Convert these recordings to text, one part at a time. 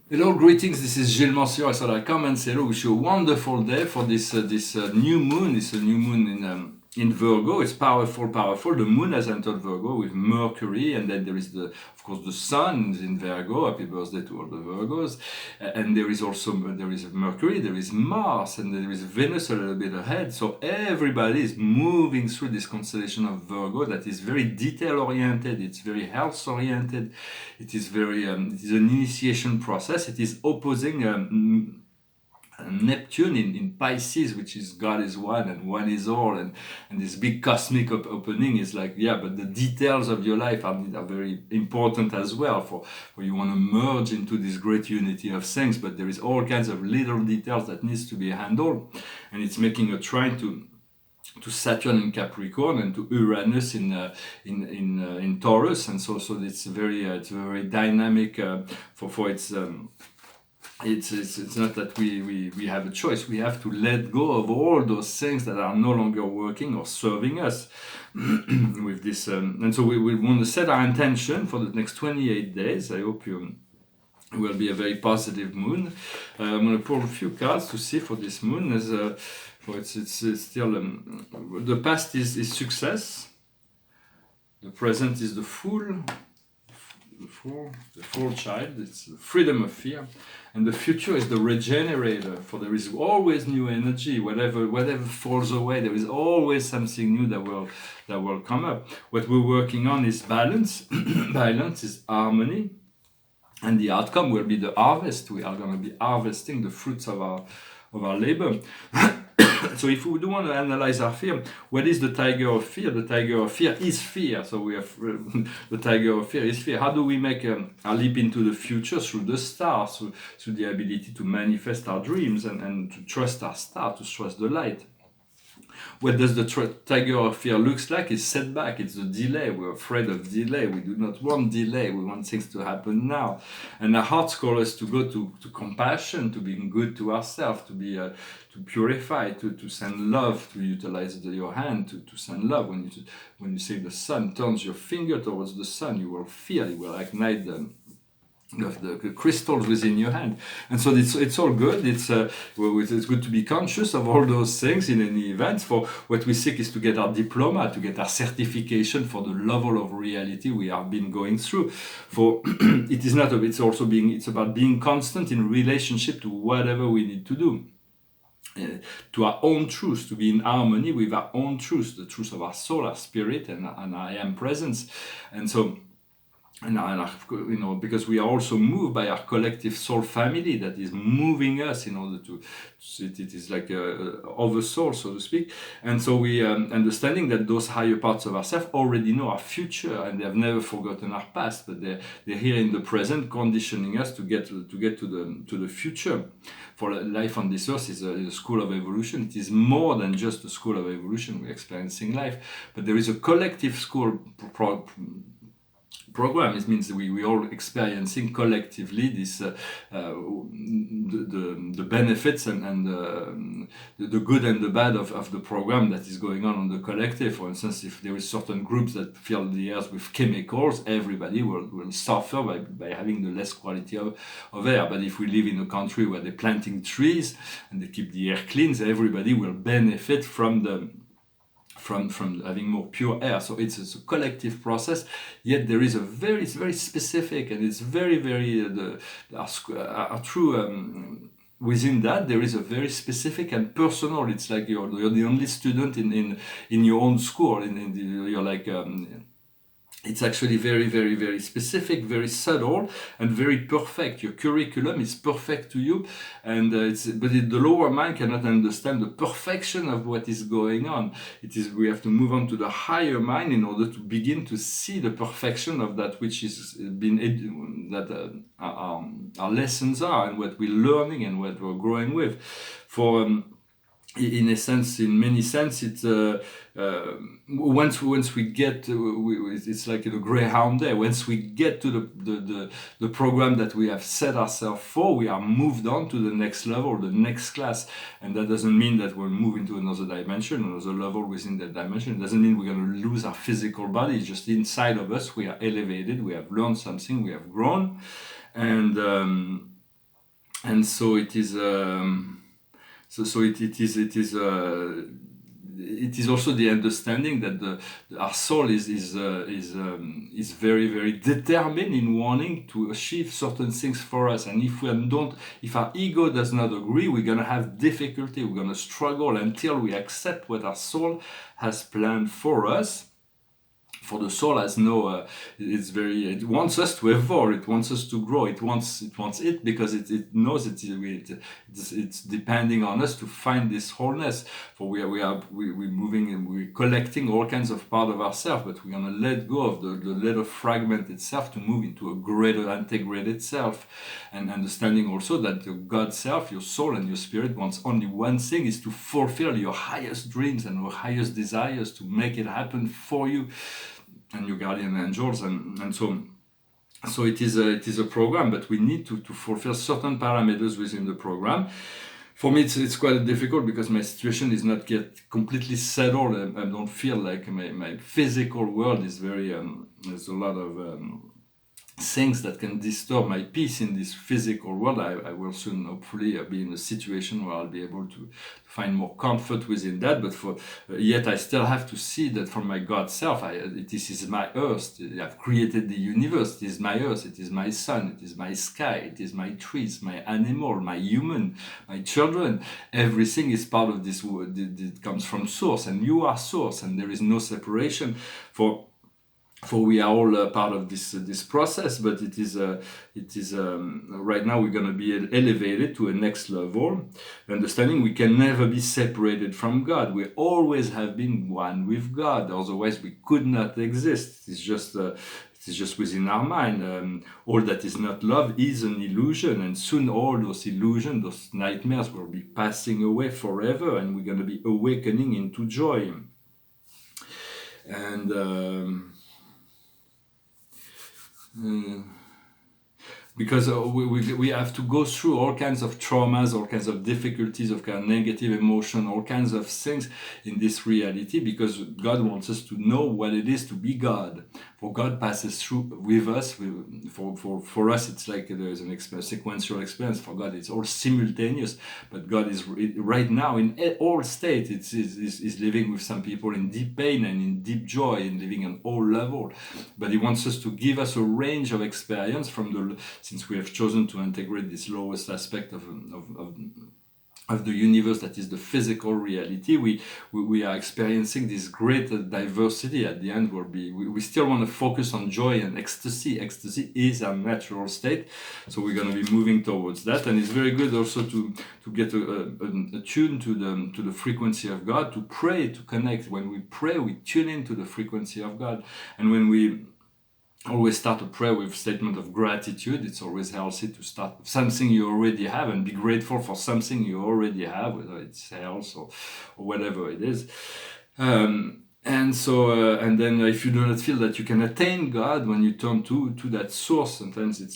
Hello, greetings. This is Gillesmansillon. I thought I'd come and say hello. Wish you a wonderful day for this new moon. It's a new moon in Virgo. It's powerful, powerful. The moon has entered Virgo with Mercury, and then there is of course, the sun is in Virgo. Happy birthday to all the Virgos. And there is also Mercury. There is Mars, and there is Venus a little bit ahead. So everybody is moving through this constellation of Virgo that is very detail oriented. It's very health oriented. It is it is an initiation process. It is opposing Neptune in Pisces, which is God is one and one is all, and this big cosmic opening is like, yeah, but the details of your life are very important as well for you want to merge into this great unity of things, but there is all kinds of little details that needs to be handled, and it's making a trine to Saturn in Capricorn and to Uranus in Taurus, and so it's very dynamic for it's not that we have a choice. We have to let go of all those things that are no longer working or serving us with this, and so we want to set our intention for the next 28 days. I hope it will be a very positive moon. I'm going to pull a few cards to see for this moon. It's still the past is success. The present is the Fool. The Fool child. It's the freedom of fear, and the future is the regenerator. For there is always new energy. Whatever falls away, there is always something new that will come up. What we're working on is balance. Balance is harmony. And the outcome will be the harvest. We are going to be harvesting the fruits of our labor. So if we do want to analyze our fear, what is the tiger of fear? The tiger of fear is fear. So we have the tiger of fear is fear. How do we make a leap into the future? Through the stars, through the ability to manifest our dreams and to trust our star, to trust the light. What does the tiger of fear looks like? It's setback, it's the delay. We're afraid of delay. We do not want delay. We want things to happen now. And our hearts call us to go to compassion, to being good to ourselves, to be to purify, to send love, to utilize your hand, to send love. When you say the sun turns your finger towards the sun, you will feel, you will ignite the crystals within your hand, and so it's all good. It's good to be conscious of all those things in any event. For what we seek is to get our diploma, to get our certification for the level of reality we have been going through. For it is not. It's also it's about being constant in relationship to whatever we need to do. To our own truth, to be in harmony with our own truth, the truth of our soul, our spirit, and our I am presence, and so. And because we are also moved by our collective soul family that is moving us in order to it is like over soul, so to speak. And so we understanding that those higher parts of ourselves already know our future, and they have never forgotten our past, but they're here in the present, conditioning us to get to the future. For life on this earth is a school of evolution. It is more than just a school of evolution. We're experiencing life, but there is a collective school program. It means that we all experiencing collectively this the benefits and the good and the bad of the program that is going on the collective. For instance, if there is certain groups that fill the air with chemicals, everybody will suffer by having the less quality of air. But if we live in a country where they're planting trees and they keep the air clean, everybody will benefit from having more pure air. So it's a collective process, yet there is a very specific, and it's very true. Within that, there is a very specific and personal. It's like you're the only student in your own school. You're like. It's actually very specific, very subtle, and very perfect. Your curriculum is perfect to you, and the lower mind cannot understand the perfection of what is going on. We have to move on to the higher mind in order to begin to see the perfection of that which is our lessons are, and what we're learning and what we're growing with. In many sense, it's once we get it's like the Greyhound there. Once we get to the program that we have set ourselves for, we are moved on to the next level, the next class, and that doesn't mean that we'll move into another dimension, another level within that dimension. It doesn't mean we're going to lose our physical body. It's just inside of us we are elevated, we have learned something, we have grown, and and so it is. It is also the understanding that our soul is very, very determined in wanting to achieve certain things for us, and if our ego does not agree, we're gonna have difficulty, we're gonna struggle until we accept what our soul has planned for us. For the soul has no, it wants us to evolve, it wants us to grow, it wants it because it knows it's depending on us to find this wholeness. For we're moving and we're collecting all kinds of part of ourselves, but we're gonna let go of the little fragment itself to move into a greater integrated self, and understanding also that the God self, your soul and your spirit wants only one thing, is to fulfill your highest dreams and your highest desires, to make it happen for you and your guardian angels, and so it is a program, but we need to fulfill certain parameters within the program. For me, it's quite difficult because my situation is not yet completely settled. I don't feel like my physical world is very there's a lot of things that can disturb my peace in this physical world. I will soon hopefully be in a situation where I'll be able to find more comfort within that, but yet I still have to see that from my God self, this is my earth. I've created the universe. It is my earth, it is my sun, it is my sky, it is my trees, my animal, my human, my children. Everything is part of this world. It comes from source, and you are source, and there is no separation. For we are all part of this process, but it is right now we're going to be elevated to a next level, understanding we can never be separated from God. We always have been one with God, otherwise we could not exist. It is just within our mind. All that is not love is an illusion, and soon all those illusions, those nightmares will be passing away forever, and we're going to be awakening into joy. And because we have to go through all kinds of traumas, all kinds of difficulties, of kind of negative emotion, all kinds of things in this reality, because God wants us to know what it is to be God. For God passes through with us. For us, it's like there is a sequential experience. For God, it's all simultaneous. But God is right now in all states. Is living with some people in deep pain and in deep joy, and living on all levels. But He wants us to give us a range of experience since we have chosen to integrate this lowest aspect of the universe, that is the physical reality. We are experiencing this great diversity. At the end, we still want to focus on joy and ecstasy. Ecstasy is our natural state, so we're going to be moving towards that. And it's very good also to get attuned to the frequency of God, to pray, to connect. When we pray, we tune into the frequency of God, and when we always start a prayer with statement of gratitude. It's always healthy to start with something you already have and be grateful for something you already have, whether it's health or whatever it is. And then if you do not feel that you can attain God, when you turn to that source, sometimes it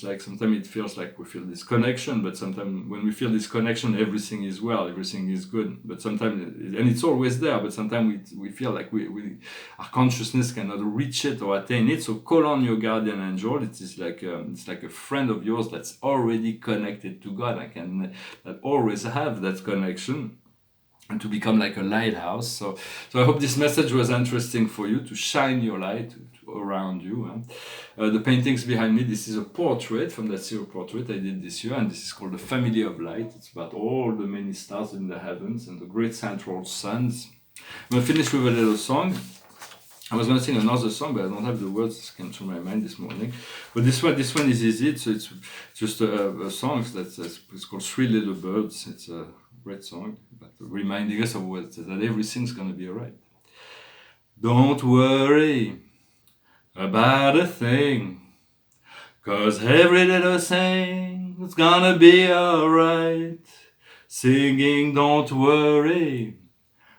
feels like we feel this connection, but sometimes when we feel this connection, everything is well, everything is good. But sometimes, and it's always there, but sometimes we feel like our consciousness cannot reach it or attain it. So call on your guardian angel. It's like a friend of yours that's already connected to God. That always have that connection, and to become like a lighthouse. So I hope this message was interesting for you, to shine your light around you. The paintings behind me, this is a portrait from that zero portrait I did this year, and this is called The Family of Light. It's about all the many stars in the heavens and the great central suns. I'm going to finish with a little song. I was going to sing another song, but I don't have the words that came to my mind this morning. But this one is easy. So it's just a song it's called Three Little Birds. It's a great song, but reminding us of that everything's going to be alright. Don't worry about a thing, 'cause every little thing's gonna be alright. Singing, don't worry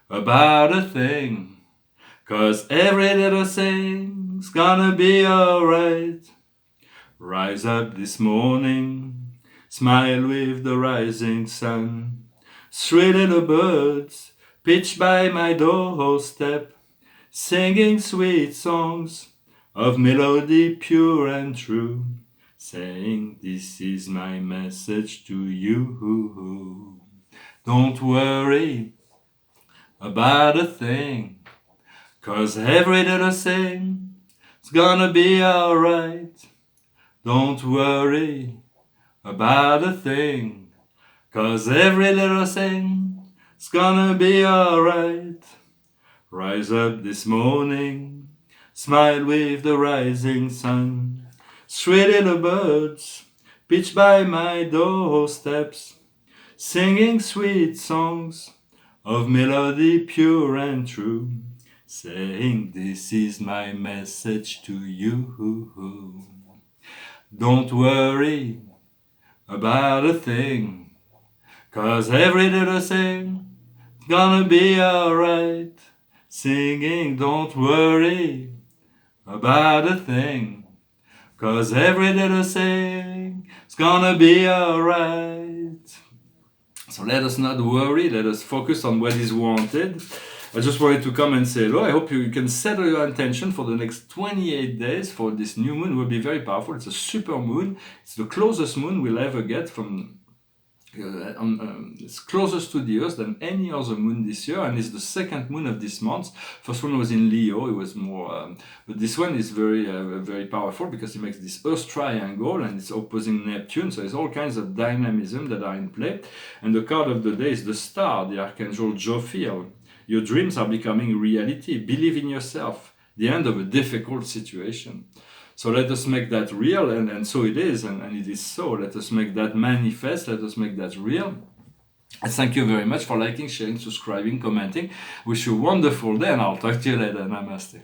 about a thing, 'cause every little thing's gonna be alright. Rise up this morning, smile with the rising sun. Three little birds pitch by my doorstep, singing sweet songs of melody pure and true. saying, this is my message to you. Don't worry about a thing, 'cause every little thing is gonna be alright. Don't worry about a thing, 'cause every little thing is gonna be alright. Rise up this morning, smile with the rising sun. Sweet little birds pitch by my doorsteps, singing sweet songs of melody pure and true, saying, this is my message to you. Don't worry about a thing, 'cause every little thing is gonna be alright. Singing, don't worry about a thing, 'cause every little thing is gonna be alright. So let us not worry, let us focus on what is wanted. I just wanted to come and say hello. I hope you can settle your intention for the next 28 days for this new moon. It will be very powerful. It's a super moon. It's the closest moon we'll ever get from it's closest to the Earth than any other moon this year, and it's the second moon of this month. First one was in Leo. It was more, but this one is very, very powerful because it makes this Earth triangle and it's opposing Neptune. So there's all kinds of dynamism that are in play. And the card of the day is the Star, the Archangel Jophiel. Your dreams are becoming reality. Believe in yourself. The end of a difficult situation. So let us make that real, and so it is, and it is so. Let us make that manifest, let us make that real. And thank you very much for liking, sharing, subscribing, commenting. Wish you a wonderful day, and I'll talk to you later. Namaste.